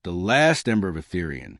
the last ember of Aetherion.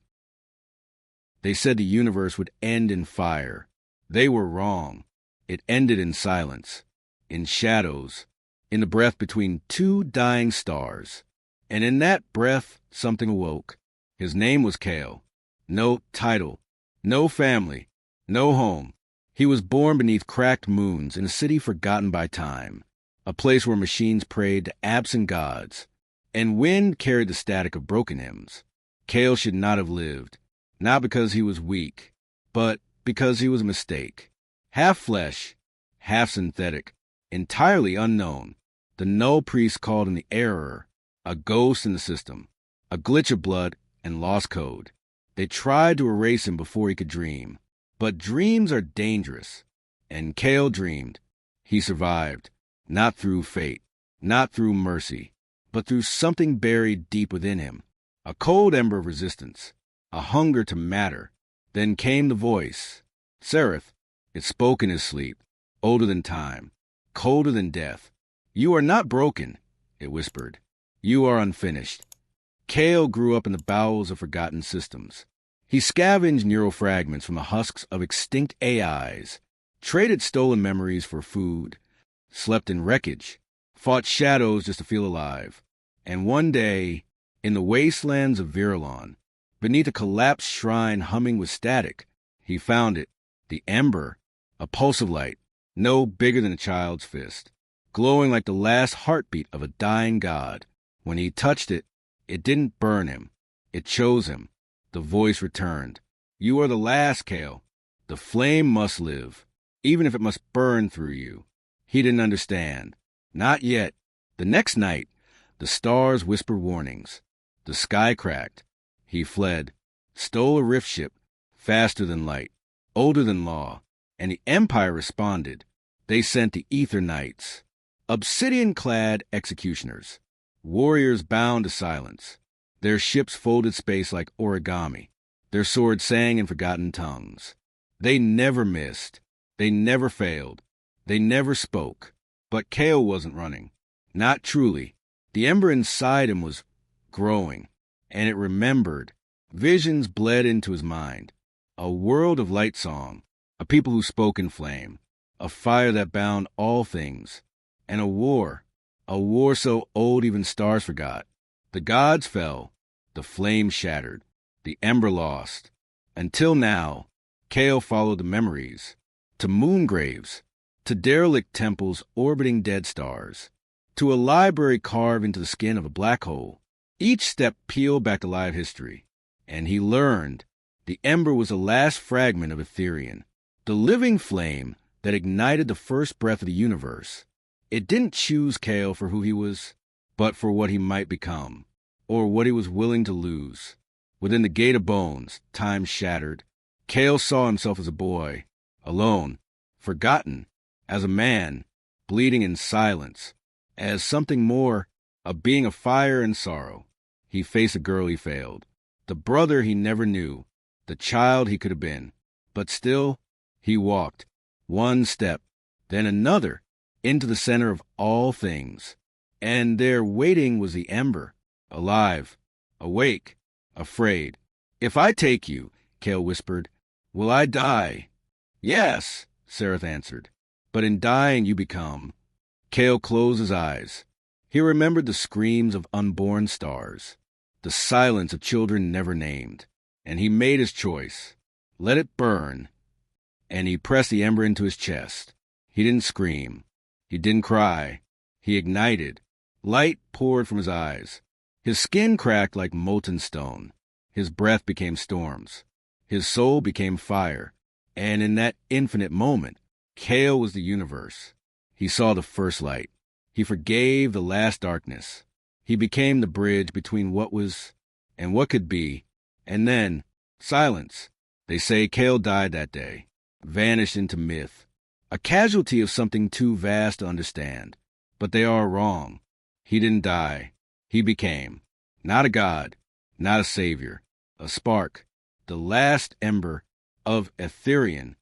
They said the universe would end in fire. They were wrong. It ended in silence, in shadows, in the breath between two dying stars. And in that breath, something awoke. His name was Kael. No title, no family, no home. He was born beneath cracked moons in a city forgotten by time, a place where machines prayed to absent gods, and wind carried the static of broken hymns. Kael should not have lived, not because he was weak, but because he was a mistake. Half flesh, half synthetic, entirely unknown. The null priest called him the error, a ghost in the system, a glitch of blood and lost code. They tried to erase him before he could dream. But dreams are dangerous. And Kael dreamed. He survived, not through fate, not through mercy, but through something buried deep within him. A cold ember of resistance, a hunger to matter. Then came the voice. Seraph. It spoke in his sleep, older than time, colder than death. You are not broken, it whispered. You are unfinished. Kael grew up in the bowels of forgotten systems. He scavenged neural fragments from the husks of extinct AIs, traded stolen memories for food, slept in wreckage, fought shadows just to feel alive. And one day, in the wastelands of Virulon, beneath a collapsed shrine humming with static, he found it, the Ember, a pulse of light, no bigger than a child's fist, glowing like the last heartbeat of a dying god. When he touched it, it didn't burn him. It chose him. The voice returned. You are the last, Kael. The flame must live, even if it must burn through you. He didn't understand. Not yet. The next night, the stars whispered warnings. The sky cracked. He fled, stole a rift ship, faster than light, older than law, and the Empire responded. They sent the Ether Knights, obsidian-clad executioners, warriors bound to silence. Their ships folded space like origami. Their swords sang in forgotten tongues. They never missed. They never failed. They never spoke. But Kael wasn't running. Not truly. The ember inside him was growing, and it remembered. Visions bled into his mind. A world of light song, a people who spoke in flame, a fire that bound all things, and a war so old even stars forgot. The gods fell, the flame shattered, the ember lost. Until now, Kael followed the memories, to moon graves, to derelict temples orbiting dead stars, to a library carved into the skin of a black hole. Each step peeled back to live history, and he learned the ember was the last fragment of Aetherion, the living flame that ignited the first breath of the universe. It didn't choose Kael for who he was, but for what he might become, or what he was willing to lose. Within the gate of bones, time shattered, Kael saw himself as a boy, alone, forgotten, as a man, bleeding in silence, as something more, a being of fire and sorrow. He faced a girl he failed, the brother he never knew, the child he could have been. But still, he walked, one step, then another, into the center of all things. And there waiting was the ember, alive, awake, afraid. If I take you, Kael whispered, will I die? Yes, Seraph answered. But in dying you become. Kael closed his eyes. He remembered the screams of unborn stars, the silence of children never named, and he made his choice. Let it burn. And he pressed the ember into his chest. He didn't scream. He didn't cry. He ignited. Light poured from his eyes. His skin cracked like molten stone. His breath became storms. His soul became fire. And in that infinite moment, Kael was the universe. He saw the first light. He forgave the last darkness. He became the bridge between what was and what could be. And then, silence. They say Kael died that day, vanished into myth, a casualty of something too vast to understand. But they are wrong. He didn't die. He became. Not a god, not a savior, a spark, the last ember of Aetherion,